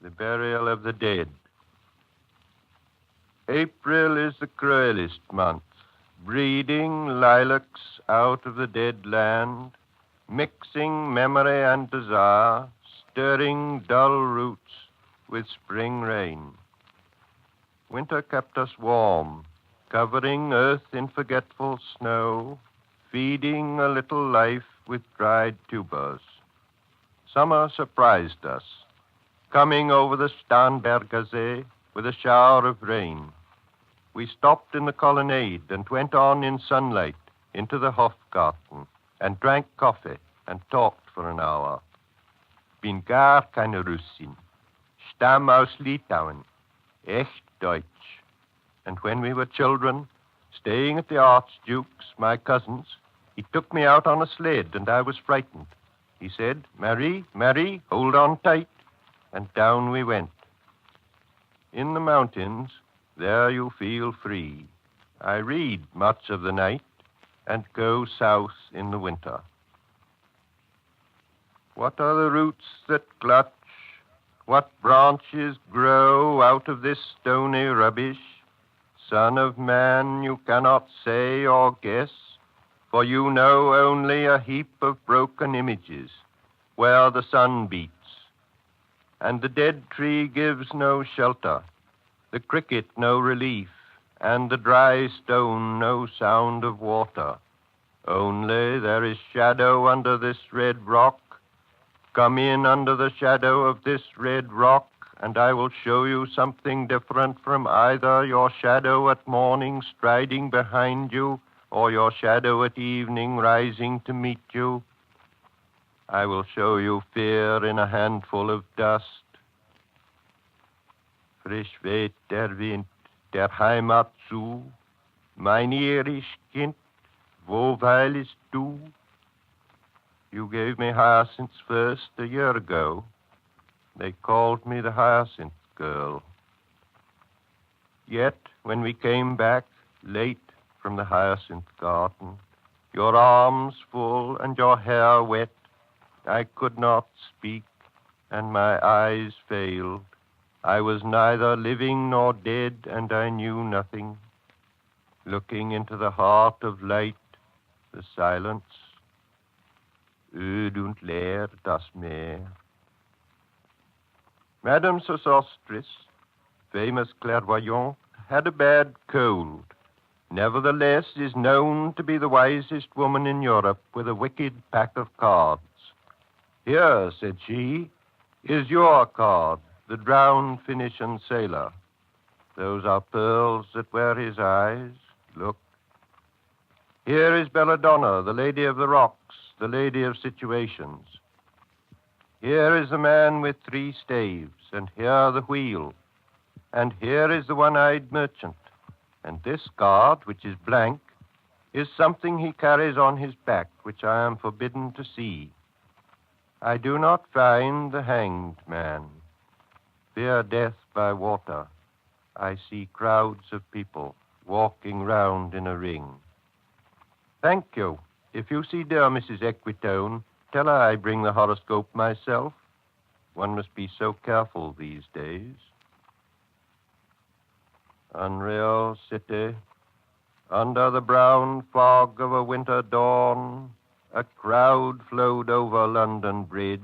The burial of the dead. April is the cruelest month, breeding lilacs out of the dead land, mixing memory and desire, stirring dull roots with spring rain. Winter kept us warm, covering earth in forgetful snow, feeding a little life with dried tubers. Summer surprised us, coming over the Starnbergersee with a shower of rain. We stopped in the colonnade and went on in sunlight into the Hofgarten and drank coffee and talked for an hour. Bin gar keine Russin. Stamm aus Litauen. Echt Deutsch. And when we were children, staying at the Archduke's, my cousin's, he took me out on a sled and I was frightened. He said, Marie, Marie, hold on tight. And down we went. In the mountains, there you feel free. I read much of the night and go south in the winter. What are the roots that clutch? What branches grow out of this stony rubbish? Son of man, you cannot say or guess, for you know only a heap of broken images where the sun beats. And the dead tree gives no shelter, the cricket no relief, and the dry stone no sound of water. Only there is shadow under this red rock. Come in under the shadow of this red rock, and I will show you something different from either your shadow at morning striding behind you or your shadow at evening rising to meet you. I will show you fear in a handful of dust. Frisch weht der Wind der Heimat zu. Mein irisch Kind, wo weilest du? You gave me hyacinths first a year ago. They called me the Hyacinth Girl. Yet, when we came back late from the Hyacinth Garden, your arms full and your hair wet, I could not speak, and my eyes failed. I was neither living nor dead, and I knew nothing. Looking into the heart of light, the silence, öd und leer das Meer. Madame Sosostris, famous clairvoyante, had a bad cold. Nevertheless, is known to be the wisest woman in Europe with a wicked pack of cards. Here, said she, is your card, the drowned Phoenician sailor. Those are pearls that wear his eyes. Look. Here is Belladonna, the lady of the rocks, the lady of situations. Here is the man with 3 staves, and here the wheel. And here is the one-eyed merchant. And this card, which is blank, is something he carries on his back, which I am forbidden to see. I do not find the hanged man. Fear death by water. I see crowds of people walking round in a ring. Thank you. If you see dear Mrs. Equitone, tell her I bring the horoscope myself. One must be so careful these days. Unreal city, under the brown fog of a winter dawn, a crowd flowed over London Bridge.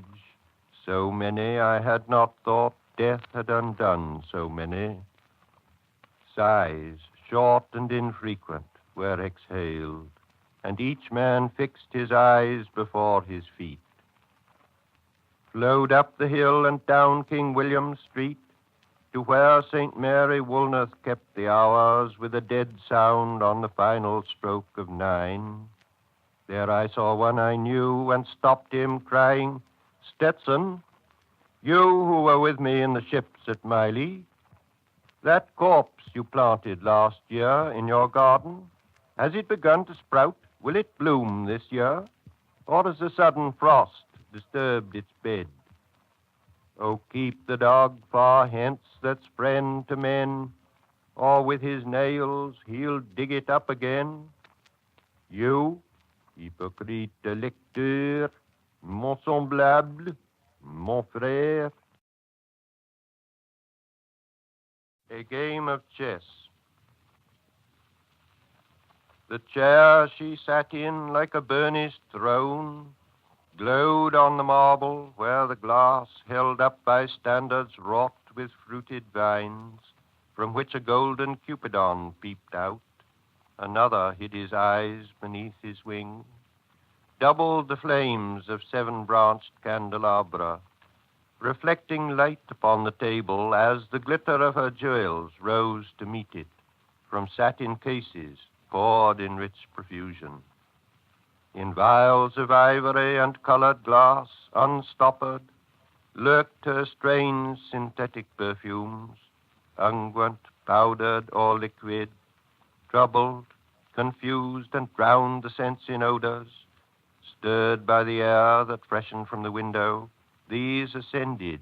So many I had not thought death had undone so many. Sighs, short and infrequent, were exhaled, and each man fixed his eyes before his feet. Flowed up the hill and down King William Street to where St. Mary Woolnoth kept the hours with a dead sound on the final stroke of 9. There I saw one I knew and stopped him, crying, Stetson, you who were with me in the ships at Miley, that corpse you planted last year in your garden, has it begun to sprout? Will it bloom this year? Or has the sudden frost disturbed its bed? Oh, keep the dog far hence that's friend to men, or with his nails he'll dig it up again. You, hypocrite lecteur, mon semblable, mon frère, of chess. The chair she sat in like a burnished throne glowed on the marble where the glass held up by standards wrought with fruited vines, from which a golden Cupidon peeped out. Another hid his eyes beneath his wing, doubled the flames of seven-branched candelabra, reflecting light upon the table as the glitter of her jewels rose to meet it from satin cases poured in rich profusion. In vials of ivory and colored glass, unstoppered, lurked her strange synthetic perfumes, unguent, powdered or liquid, troubled, confused, and drowned the sense in odors. Stirred by the air that freshened from the window, these ascended,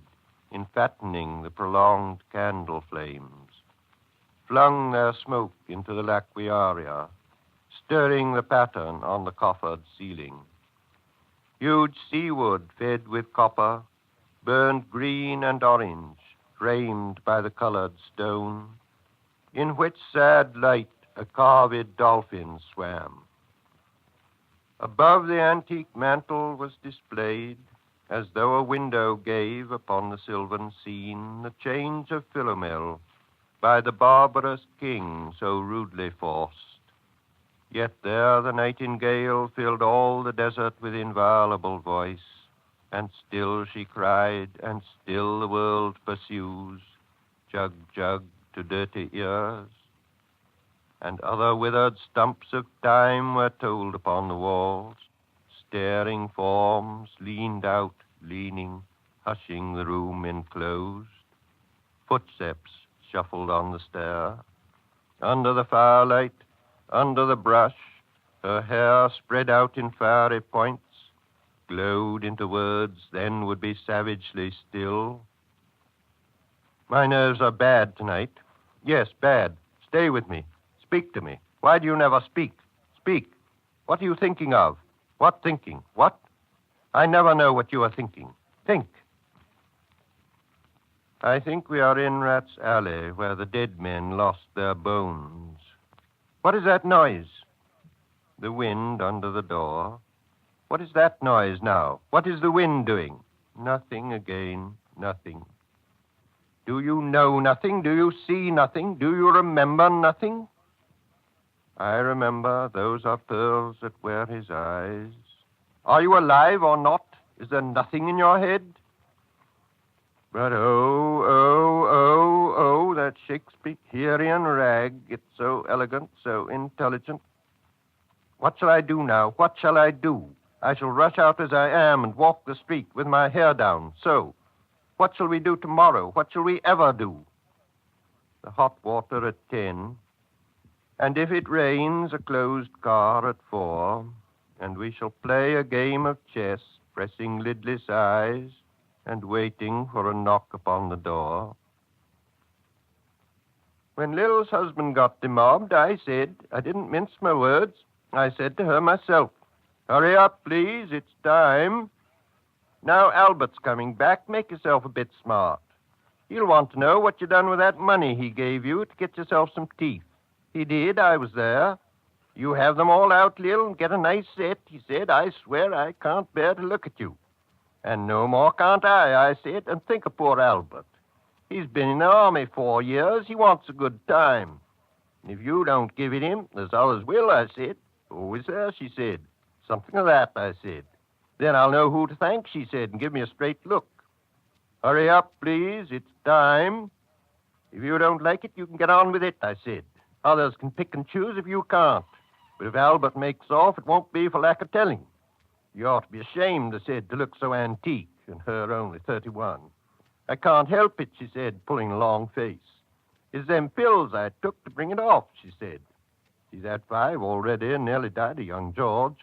enfattening the prolonged candle flames, flung their smoke into the laquiaria, stirring the pattern on the coffered ceiling. Huge seawood fed with copper, burned green and orange, framed by the colored stone, in which sad light a carved dolphin swam. Above the antique mantel was displayed, as though a window gave upon the sylvan scene, the change of Philomel by the barbarous king so rudely forced. Yet there the nightingale filled all the desert with inviolable voice, and still she cried, and still the world pursues, jug, jug, to dirty ears. And other withered stumps of time were told upon the walls. Staring forms leaned out, leaning, hushing the room enclosed. Footsteps shuffled on the stair. Under the firelight, under the brush, her hair spread out in fiery points, glowed into words, then would be savagely still. My nerves are bad tonight. Yes, bad. Stay with me. Speak to me. Why do you never speak? Speak. What are you thinking of? What thinking? What? I never know what you are thinking. Think. I think we are in Rat's Alley, where the dead men lost their bones. What is that noise? The wind under the door. What is that noise now? What is the wind doing? Nothing again, nothing. Do you know nothing? Do you see nothing? Do you remember nothing? I remember those are pearls that wear his eyes. Are you alive or not? Is there nothing in your head? But oh, that Shakespearean rag. It's so elegant, so intelligent. What shall I do now? What shall I do? I shall rush out as I am and walk the street with my hair down, so. What shall we do tomorrow? What shall we ever do? The hot water at 10. And if it rains, a closed car at 4. And we shall play a game of chess, pressing lidless eyes and waiting for a knock upon the door. When Lil's husband got demobbed, I didn't mince my words. I said to her myself, hurry up, please, it's time. Now Albert's coming back. Make yourself a bit smart. He'll want to know what you done with that money he gave you to get yourself some teeth. He did. I was there. You have them all out, Lil, and get a nice set, he said. I swear I can't bear to look at you. And no more can't I said. And think of poor Albert. He's been in the army 4 years. He wants a good time. And if you don't give it him, there's others will, I said. Oh, is there, she said. Something of that, I said. Then I'll know who to thank, she said, and give me a straight look. Hurry up, please. It's time. If you don't like it, you can get on with it, I said. Others can pick and choose if you can't. But if Albert makes off, it won't be for lack of telling. You ought to be ashamed, I said, to look so antique, and her only 31. I can't help it, she said, pulling a long face. It's them pills I took to bring it off, she said. She's had 5 already and nearly died of young George.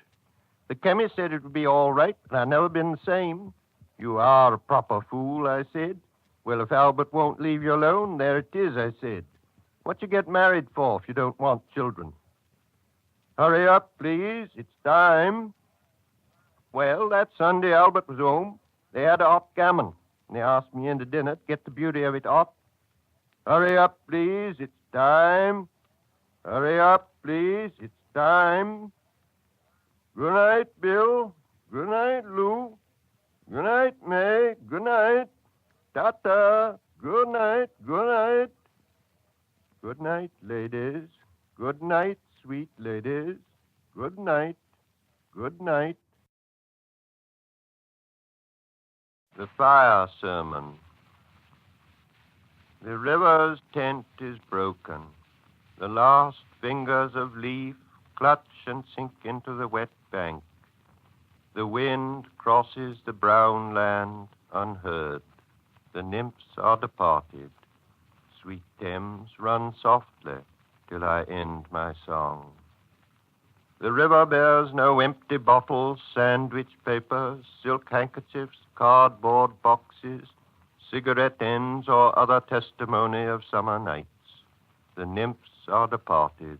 The chemist said it would be all right, but I've never been the same. You are a proper fool, I said. Well, if Albert won't leave you alone, there it is, I said. What you get married for if you don't want children? Hurry up, please. It's time. Well, that Sunday Albert was home. They had a hot gammon. And they asked me in to dinner to get the beauty of it hot. Hurry up, please. It's time. Hurry up, please. It's time. Good night, Bill. Good night, Lou. Good night, May. Good night. Tata. Good night. Good night. Good night, ladies. Good night, sweet ladies. Good night. Good night. The Fire Sermon. The river's tent is broken. The last fingers of leaf clutch and sink into the wet bank. The wind crosses the brown land unheard. The nymphs are departed. Sweet Thames, run softly till I end my song. The river bears no empty bottles, sandwich papers, silk handkerchiefs, cardboard boxes, cigarette ends, or other testimony of summer nights. The nymphs are departed,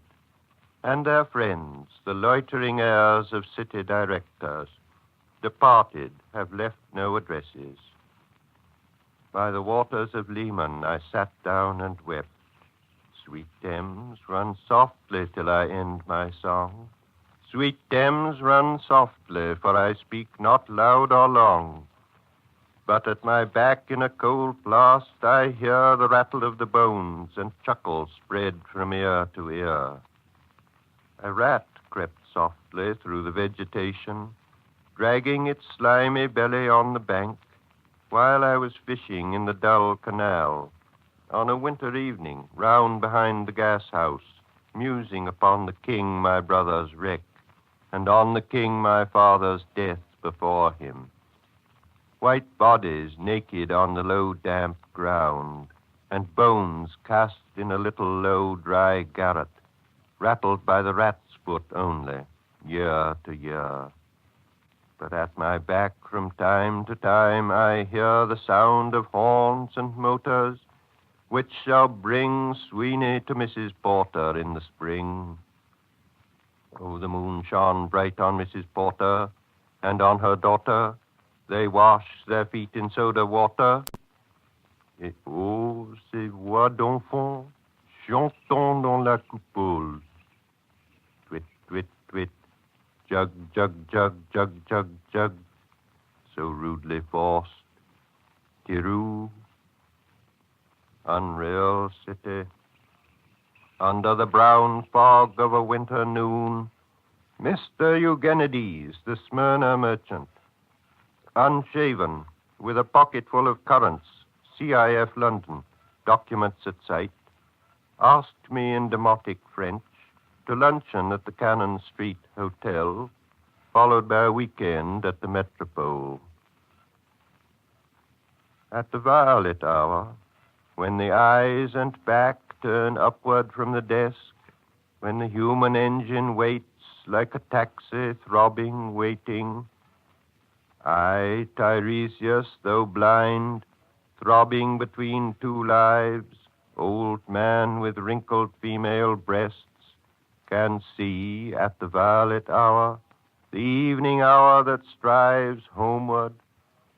and their friends, the loitering heirs of city directors, departed, have left no addresses. By the waters of Leman I sat down and wept. Sweet Thames, run softly till I end my song. Sweet Thames, run softly, for I speak not loud or long. But at my back in a cold blast I hear the rattle of the bones, and chuckles spread from ear to ear. A rat crept softly through the vegetation, dragging its slimy belly on the bank, while I was fishing in the dull canal on a winter evening round behind the gas house, musing upon the king my brother's wreck, and on the king my father's death before him. White bodies naked on the low damp ground, and bones cast in a little low dry garret, rattled by the rat's foot only, year to year. But at my back from time to time I hear the sound of horns and motors, which shall bring Sweeney to Mrs. Porter in the spring. Oh, the moon shone bright on Mrs. Porter, and on her daughter. They wash their feet in soda water. Et oh, ces voix d'enfants chantant dans la coupole. Twit, twit, twit. Jug, jug, jug, jug, jug, jug, so rudely forced. Tiroo, unreal city. Under the brown fog of a winter noon, Mr. Eugenides, the Smyrna merchant, unshaven, with a pocket full of currants, CIF London, documents at sight, asked me in demotic French to luncheon at the Cannon Street Hotel, followed by a weekend at the Metropole. At the violet hour, when the eyes and back turn upward from the desk, when the human engine waits like a taxi throbbing, waiting, I, Tiresias, though blind, throbbing between two lives, old man with wrinkled female breasts, can see at the violet hour, the evening hour that strives homeward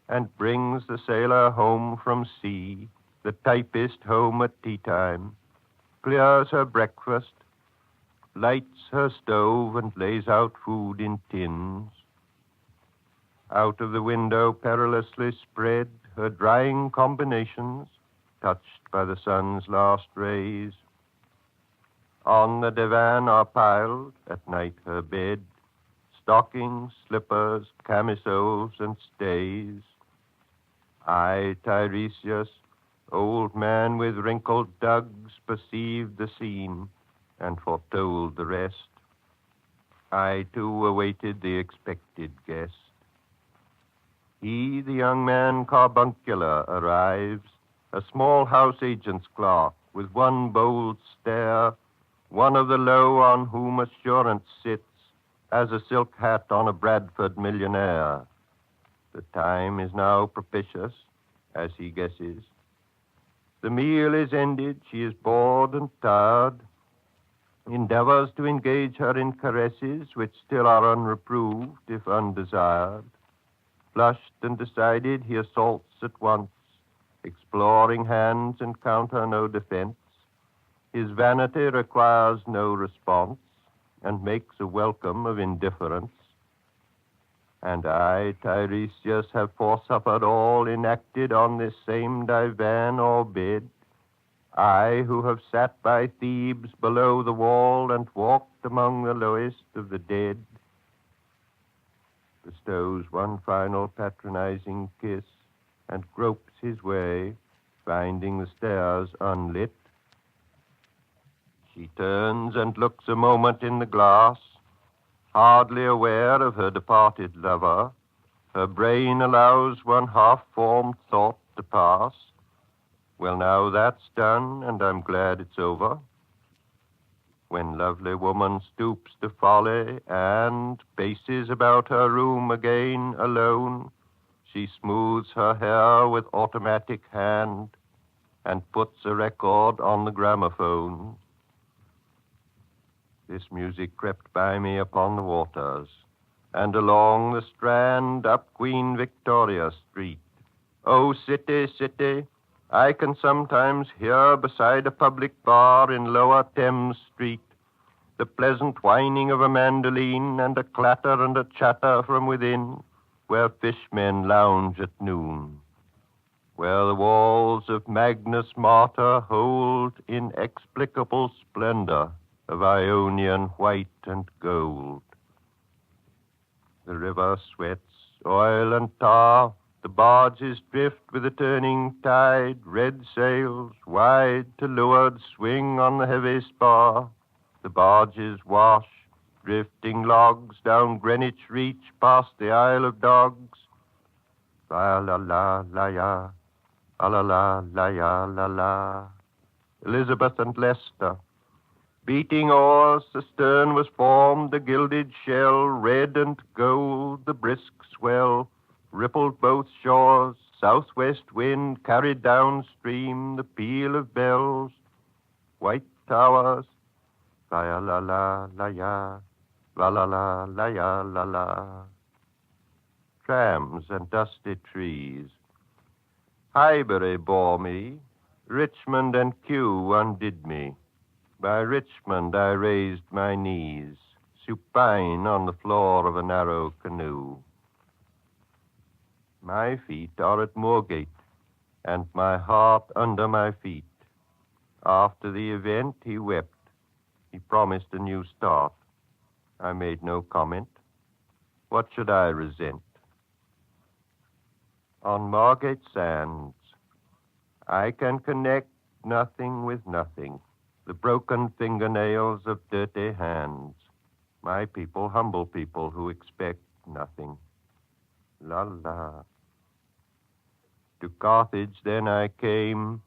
and brings the sailor home from sea, the typist home at tea time, clears her breakfast, lights her stove and lays out food in tins. Out of the window perilously spread her drying combinations, touched by the sun's last rays. On the divan are piled, at night her bed, stockings, slippers, camisoles, and stays. I, Tiresias, old man with wrinkled dugs, perceived the scene and foretold the rest. I, too, awaited the expected guest. He, the young man carbuncular, arrives, a small house agent's clerk, with one bold stare, one of the low on whom assurance sits, as a silk hat on a Bradford millionaire. The time is now propitious, as he guesses. The meal is ended, she is bored and tired, endeavors to engage her in caresses which still are unreproved, if undesired. Flushed and decided, he assaults at once, exploring hands encounter no defense. His vanity requires no response and makes a welcome of indifference. And I, Tiresias, have foresuffered all enacted on this same divan or bed. I, who have sat by Thebes below the wall and walked among the lowest of the dead, bestows one final patronizing kiss and gropes his way, finding the stairs unlit. She turns and looks a moment in the glass, hardly aware of her departed lover. Her brain allows one half-formed thought to pass. Well, now that's done, and I'm glad it's over. When lovely woman stoops to folly and paces about her room again alone, she smooths her hair with automatic hand and puts a record on the gramophone. This music crept by me upon the waters, and along the Strand up Queen Victoria Street. Oh, city, city, I can sometimes hear beside a public bar in Lower Thames Street the pleasant whining of a mandolin and a clatter and a chatter from within, where fishmen lounge at noon, where the walls of Magnus Martyr hold inexplicable splendor of Ionian white and gold. The river sweats oil and tar, the barges drift with the turning tide, red sails, wide to leeward, swing on the heavy spar. The barges wash, drifting logs down Greenwich Reach past the Isle of Dogs. La la la la ya, la la la ya la la. Elizabeth and Leicester. Beating oars, the stern was formed, the gilded shell, red and gold, the brisk swell, rippled both shores, southwest wind carried downstream the peal of bells, white towers, la la la la ya, la la la la ya la la. Trams and dusty trees. Highbury bore me, Richmond and Kew undid me. By Richmond I raised my knees, supine on the floor of a narrow canoe. My feet are at Moorgate, and my heart under my feet. After the event, he wept. He promised a new start. I made no comment. What should I resent? On Margate sands, I can connect nothing with nothing. The broken fingernails of dirty hands. My people, humble people who expect nothing. La la. To Carthage then I came,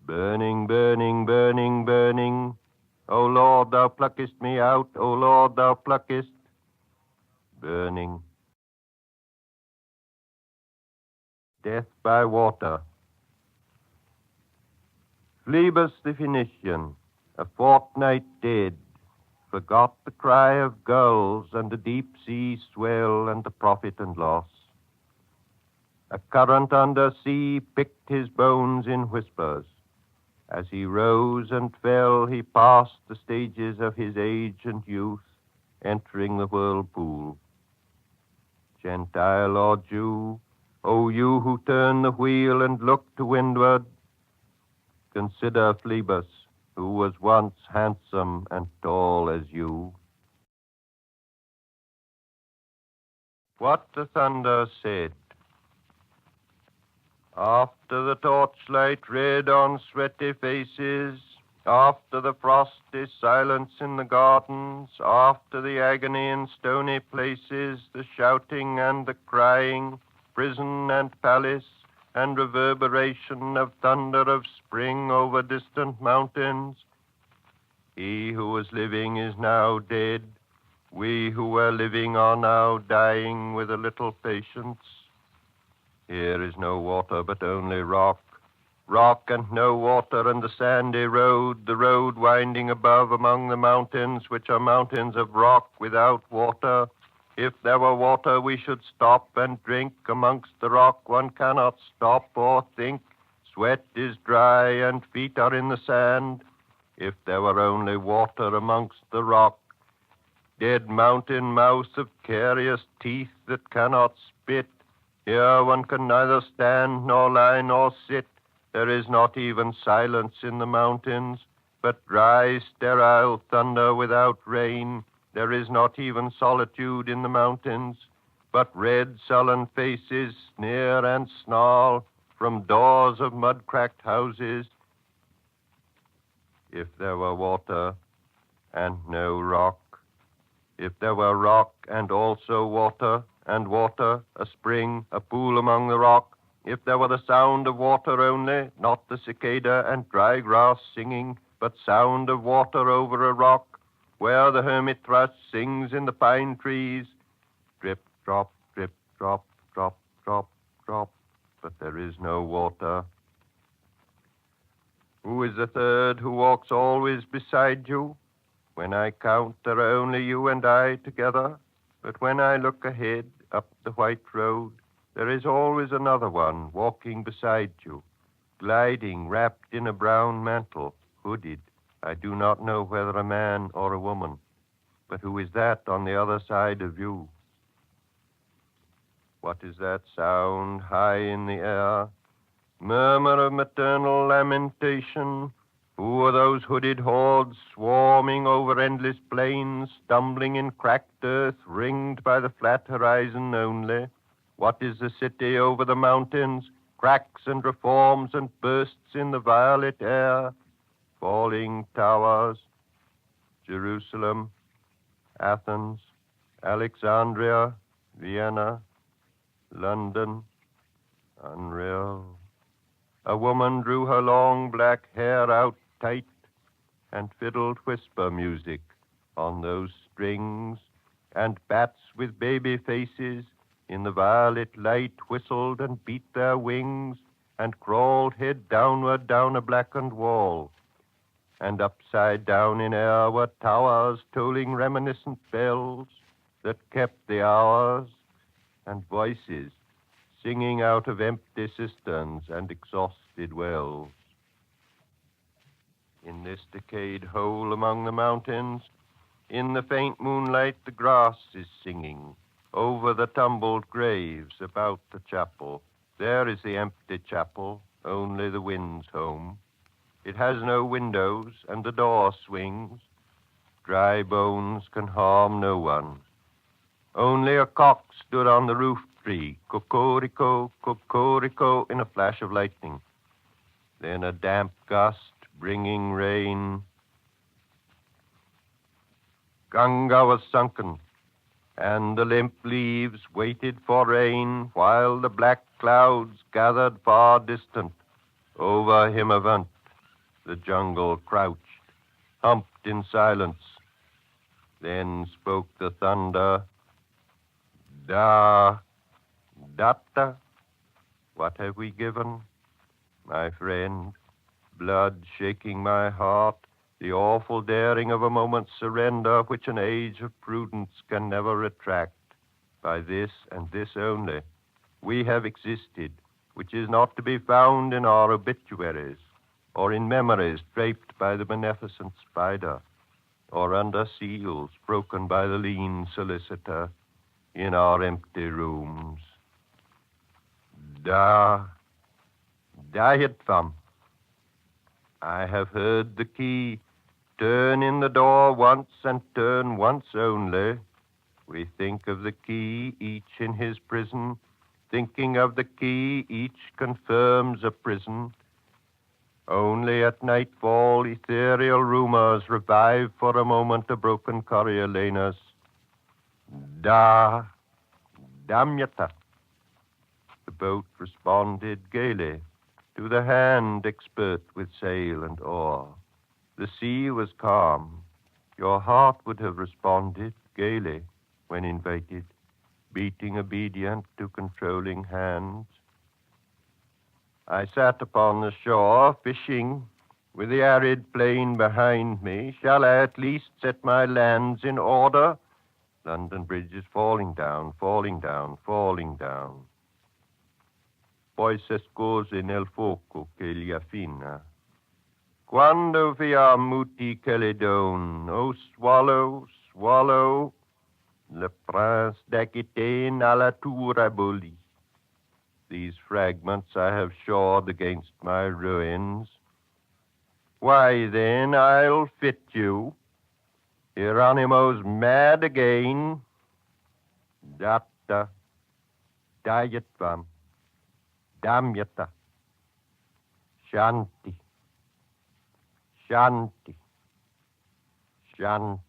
burning, burning, burning, burning. O Lord, thou pluckest me out, O Lord, thou pluckest, burning. Death by water. Phlebas the Phoenician, a fortnight dead, forgot the cry of gulls and the deep sea swell and the profit and loss. A current under sea picked his bones in whispers. As he rose and fell, he passed the stages of his age and youth, entering the whirlpool. Gentile or Jew, O you who turn the wheel and look to windward, consider Phlebas, who was once handsome and tall as you. What the thunder said. After the torchlight red on sweaty faces, after the frosty silence in the gardens, after the agony in stony places, the shouting and the crying, prison and palace, and reverberation of thunder of spring over distant mountains. He who was living is now dead. We who were living are now dying with a little patience. Here is no water, but only rock. Rock and no water and the sandy road, the road winding above among the mountains, which are mountains of rock without water. If there were water, we should stop and drink. Amongst the rock, one cannot stop or think. Sweat is dry and feet are in the sand. If there were only water amongst the rock, dead mountain mouse of carious teeth that cannot spit, here one can neither stand nor lie nor sit. There is not even silence in the mountains, but dry, sterile thunder without rain. There is not even solitude in the mountains, but red, sullen faces sneer and snarl from doors of mud-cracked houses. If there were water and no rock, if there were rock and also water, and water, a spring, a pool among the rock, if there were the sound of water only, not the cicada and dry grass singing, but sound of water over a rock, where the hermit thrush sings in the pine trees, drip, drop, drip, drop, drop, drop, drop, but there is no water. Who is the third who walks always beside you? When I count, there are only you and I together, but when I look ahead up the white road, there is always another one walking beside you, gliding, wrapped in a brown mantle, hooded. I do not know whether a man or a woman, but who is that on the other side of you? What is that sound high in the air? Murmur of maternal lamentation. Who are those hooded hordes swarming over endless plains, stumbling in cracked earth, ringed by the flat horizon only? What is the city over the mountains, cracks and reforms and bursts in the violet air? Falling towers, Jerusalem, Athens, Alexandria, Vienna, London, unreal. A woman drew her long black hair out tight and fiddled whisper music on those strings, and bats with baby faces in the violet light whistled and beat their wings and crawled head downward down a blackened wall. And upside down in air were towers tolling reminiscent bells that kept the hours, and voices singing out of empty cisterns and exhausted wells. In this decayed hole among the mountains, in the faint moonlight, the grass is singing over the tumbled graves about the chapel. There is the empty chapel, only the wind's home. It has no windows, and the door swings. Dry bones can harm no one. Only a cock stood on the roof tree, cocorico, in a flash of lightning. Then a damp gust bringing rain. Ganga was sunken, and the limp leaves waited for rain while the black clouds gathered far distant. Over Himavant, the jungle crouched, humped in silence. Then spoke the thunder, Da, Datta, what have we given? My friend, blood shaking my heart, the awful daring of a moment's surrender which an age of prudence can never retract. By this and this only, we have existed, which is not to be found in our obituaries, or in memories draped by the beneficent spider, or under seals broken by the lean solicitor in our empty rooms. Dayatvam. I have heard the key turn in the door once and turn once only. We think of the key, each in his prison. Thinking of the key, each confirms a prison. Only at nightfall, ethereal rumors revive for a moment a broken Coriolanus. Damyata. The boat responded gaily to the hand expert with sail and oar. The sea was calm. Your heart would have responded gaily when invited, beating obedient to controlling hands. I sat upon the shore, fishing, with the arid plain behind me. Shall I at least set my lands in order? London Bridge is falling down, falling down, falling down. Poi s'escose nel fuoco che li affina. Quando via muti Caledon, O swallow, swallow, le prince d'Aquitaine à la tour abolie. These fragments I have shored against my ruins. Why, then I'll fit you. Hieronymo's mad again. Datta, dayatvam, damyata, shanti, shanti, shanti.